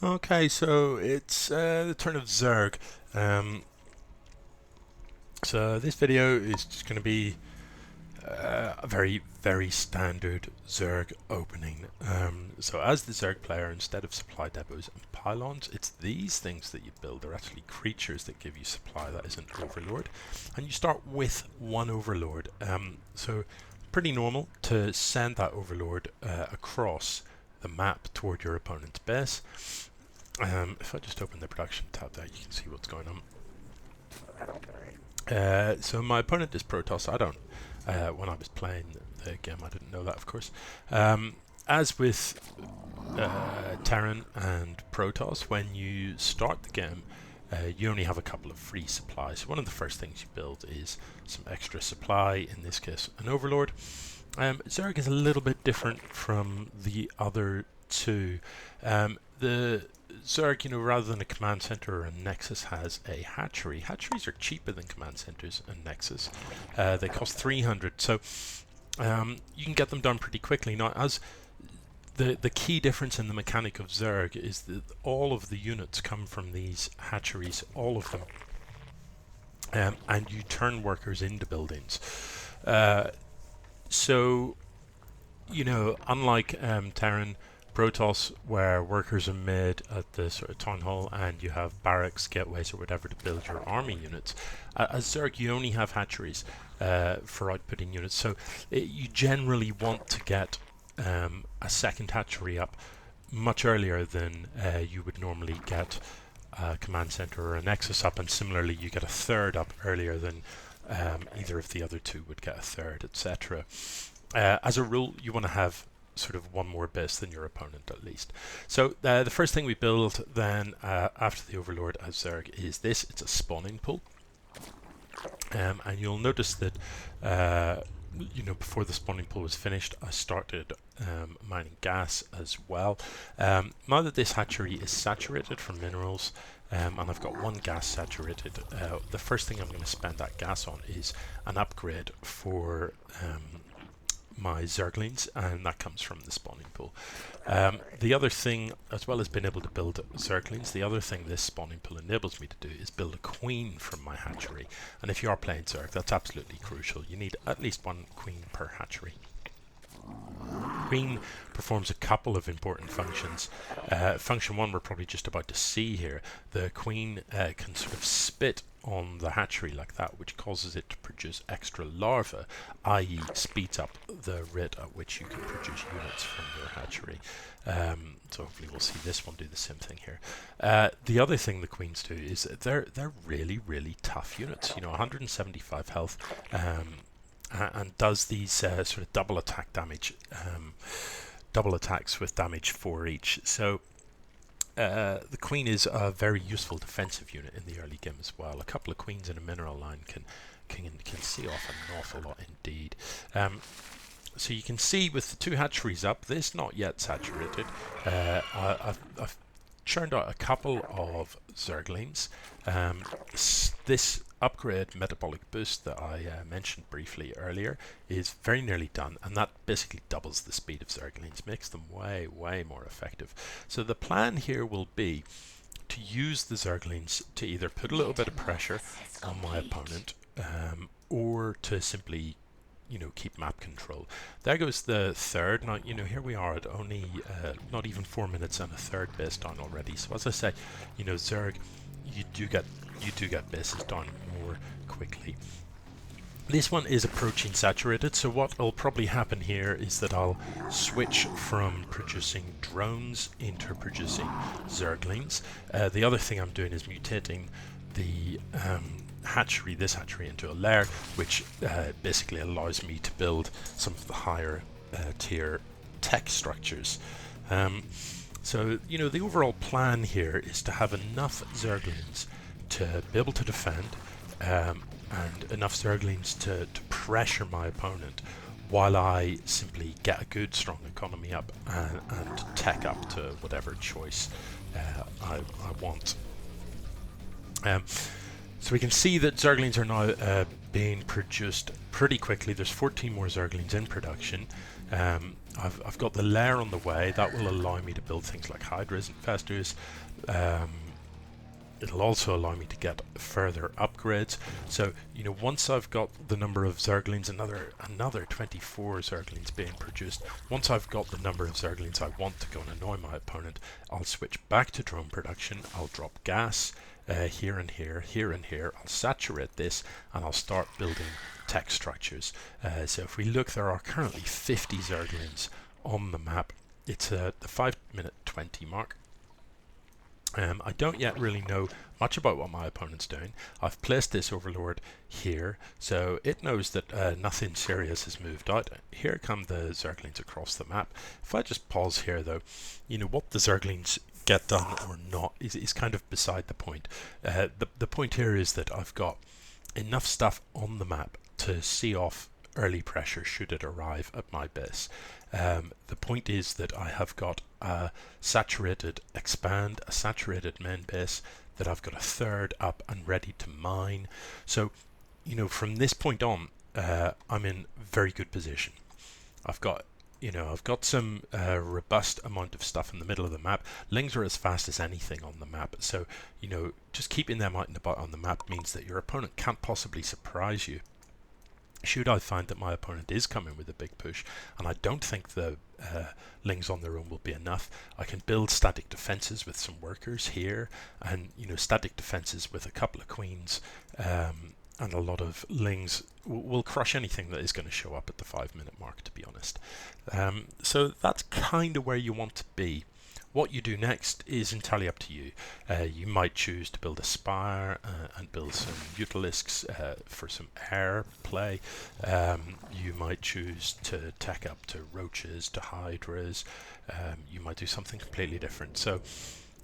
Okay, so it's the turn of Zerg. Um, so this video is just going to be a very, very standard Zerg opening. So as the Zerg player, instead of supply depots and pylons, it's these things that you build. They're actually creatures that give you supply. That is an overlord. And you start with one overlord. So pretty normal to send that overlord across the map toward your opponent's base. If I just open the production tab there, you can see what's going on. So my opponent is Protoss. I don't. When I was playing the game, I didn't know that, of course. As with Terran and Protoss, when you start the game, you only have a couple of free supplies. One of the first things you build is some extra supply, in this case an Overlord. Zerg is a little bit different from the other two. The Zerg, rather than a command center or a nexus, has a hatchery. Hatcheries are cheaper than command centers and nexus. They cost 300, so you can get them done pretty quickly. Now, as the key difference in the mechanic of Zerg is that all of the units come from these hatcheries, all of them, and you turn workers into buildings. So, unlike Terran, Protoss, where workers are made at the sort of town hall and you have barracks, gateways, or whatever to build your army units, as Zerg you only have hatcheries for outputting units. So you generally want to get a second hatchery up much earlier than you would normally get a command center or a nexus up, and similarly you get a third up earlier than either of the other two would get a third, etc. As a rule, you want to have sort of one more base than your opponent at least. So the first thing we build then after the Overlord as Zerg is this. It's a spawning pool. And you'll notice that before the spawning pool was finished, I started mining gas as well. Now that this hatchery is saturated for minerals, and I've got one gas saturated, the first thing I'm going to spend that gas on is an upgrade for my Zerglings, and that comes from the spawning pool. The other thing, as well as being able to build Zerglings, the other thing this spawning pool enables me to do is build a queen from my hatchery. And if you are playing Zerg, that's absolutely crucial. You need at least one queen per hatchery. Queen performs a couple of important functions. Function one we're probably just about to see here. The queen can sort of spit on the hatchery like that, which causes it to produce extra larvae, i.e. speeds up the rate at which you can produce units from your hatchery. So hopefully we'll see this one do the same thing here. The other thing the queens do is they're really, really tough units. 175 health, and does these sort of double attack damage, double attacks with damage 4 each. So the queen is a very useful defensive unit in the early game as well. A couple of queens in a mineral line can see off an awful lot indeed. So you can see with the two hatcheries up, this not yet saturated. I've churned out a couple of Zerglings. This upgrade metabolic boost that I mentioned briefly earlier is very nearly done, and that basically doubles the speed of Zerglings, makes them way, way more effective. So the plan here will be to use the Zerglings to either put a little bit of pressure on my opponent, or to simply keep map control. There goes the third. Now, here we are at only not even 4 minutes and a third base down already. So as I say, Zerg, you do get bases down more quickly. This one is approaching saturated, so what will probably happen here is that I'll switch from producing drones into producing Zerglings. The other thing I'm doing is mutating the this hatchery into a lair, which basically allows me to build some of the higher tier tech structures. So the overall plan here is to have enough Zerglings to be able to defend, and enough Zerglings to pressure my opponent, while I simply get a good strong economy up and tech up to whatever choice I want. So we can see that Zerglings are now being produced pretty quickly. There's 14 more Zerglings in production. I've got the lair on the way. That will allow me to build things like hydras and festers. It'll also allow me to get further upgrades. So, you know, once I've got the number of Zerglings, another 24 Zerglings being produced, once I've got the number of Zerglings I want to go and annoy my opponent, I'll switch back to drone production. I'll drop gas here and here, here and here. I'll saturate this and I'll start building tech structures. So if we look, there are currently 50 Zerglings on the map. It's at the 5:20 mark. I don't yet really know much about what my opponent's doing. I've placed this overlord here, so it knows that nothing serious has moved out. Here come the Zerglings across the map. If I just pause here though, you know, what the Zerglings get done or not is kind of beside the point. The point here is that I've got enough stuff on the map to see off early pressure should it arrive at my base. The point is that I have got a saturated expand, a saturated main base, that I've got a third up and ready to mine. So, you know, from this point on, I'm in very good position. I've got some robust amount of stuff in the middle of the map. Lings are as fast as anything on the map, so, you know, just keeping them out and about on the map means that your opponent can't possibly surprise you. Should I find that my opponent is coming with a big push, and I don't think the lings on their own will be enough, I can build static defenses with some workers here, and, you know, static defenses with a couple of queens and a lot of lings will crush anything that is going to show up at the 5-minute mark, to be honest. So that's kind of where you want to be. What you do next is entirely up to you. You might choose to build a spire and build some utilisks for some air play. You might choose to tech up to roaches, to hydras. You might do something completely different. So,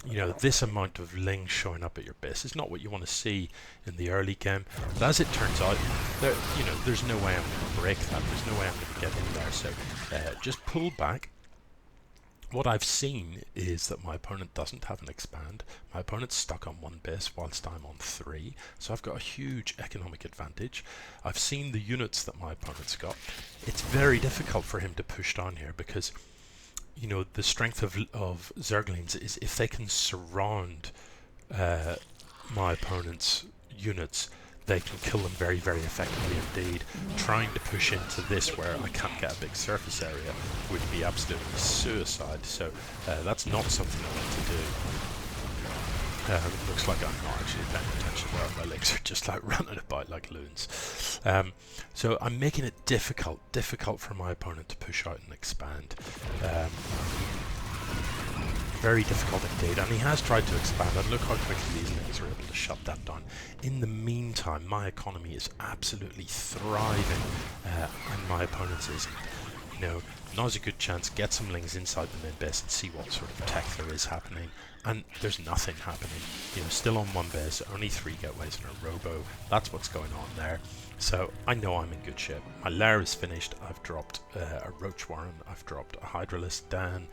you know, this amount of lings showing up at your base is not what you want to see in the early game. But as it turns out, there's no way I'm going to break that. There's no way I'm going to get in there. So just pull back. What I've seen is that my opponent doesn't have an expand. My opponent's stuck on one base whilst I'm on 3, so I've got a huge economic advantage. I've seen the units that my opponent's got. It's very difficult for him to push down here because, you know, the strength of Zerglings is if they can surround my opponent's units, they can kill them very, very effectively indeed. Trying to push into this where I can't get a big surface area would be absolutely suicide, so that's not something I want to do. It looks like I'm not actually paying attention where my legs are just like running about like loons. So I'm making it difficult for my opponent to push out and expand. Very difficult indeed, and he has tried to expand, and look how quickly these lings are able to shut that down. In the meantime, my economy is absolutely thriving, and my opponent's isn't. You know, now's a good chance, get some lings inside the main base and see what sort of tech there is happening, and there's nothing happening. You know, still on one base, only 3 gateways and a robo, that's what's going on there. So I know I'm in good shape. My lair is finished, I've dropped a roach warren, I've dropped a hydralisk down,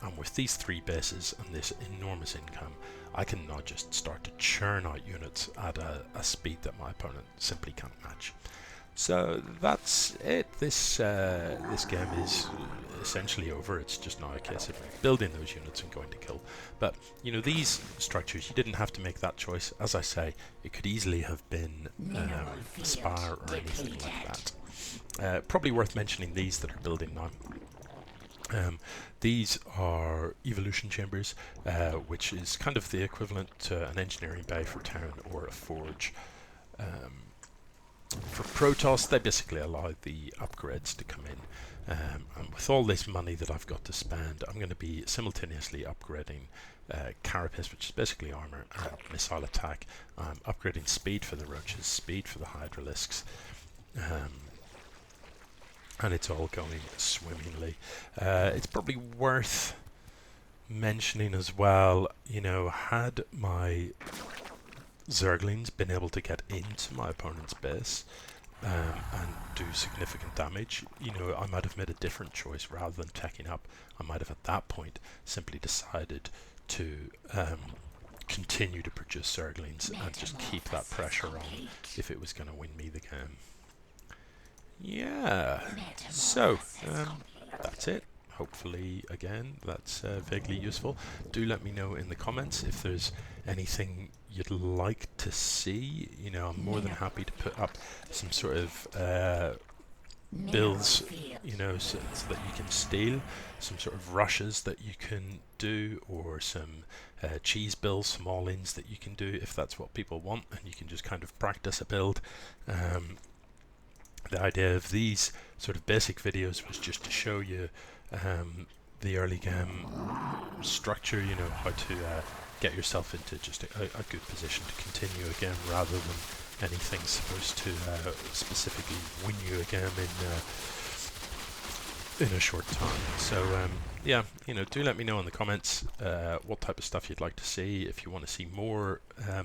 and with these 3 bases and this enormous income, I can now just start to churn out units at a speed that my opponent simply can't match. So that's it. This game is essentially over. It's just now a case of building those units and going to kill. But, you know, these structures, you didn't have to make that choice. As I say, it could easily have been a spire or anything like that. Probably worth mentioning these that are building now. These are evolution chambers, which is kind of the equivalent to an engineering bay for town or a forge. For Protoss, they basically allow the upgrades to come in. And with all this money that I've got to spend, I'm going to be simultaneously upgrading Carapace, which is basically armor, and missile attack. I'm upgrading speed for the roaches, speed for the hydralisks. And it's all going swimmingly. It's probably worth mentioning as well, you know, had my Zerglings been able to get into my opponent's base and do significant damage, you know, I might have made a different choice. Rather than teching up, I might have at that point simply decided to continue to produce Zerglings and just keep that pressure on if it was going to win me the game. Yeah, so that's it. Hopefully, again, that's vaguely useful. Do let me know in the comments if there's anything you'd like to see. You know, I'm more than happy to put up some sort of builds, you know, so that you can steal, some sort of rushes that you can do, or some cheese builds, some all-ins that you can do if that's what people want, and you can just kind of practice a build. The idea of these sort of basic videos was just to show you the early game structure, you know, how to get yourself into just a good position to continue a game, rather than anything supposed to specifically win you a game in a short time. So yeah, you know, do let me know in the comments what type of stuff you'd like to see. If you want to see more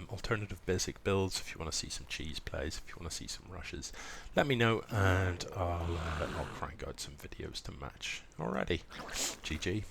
alternative basic builds, if you want to see some cheese plays, if you want to see some rushes, let me know, and I'll crank out some videos to match. Alrighty, GG.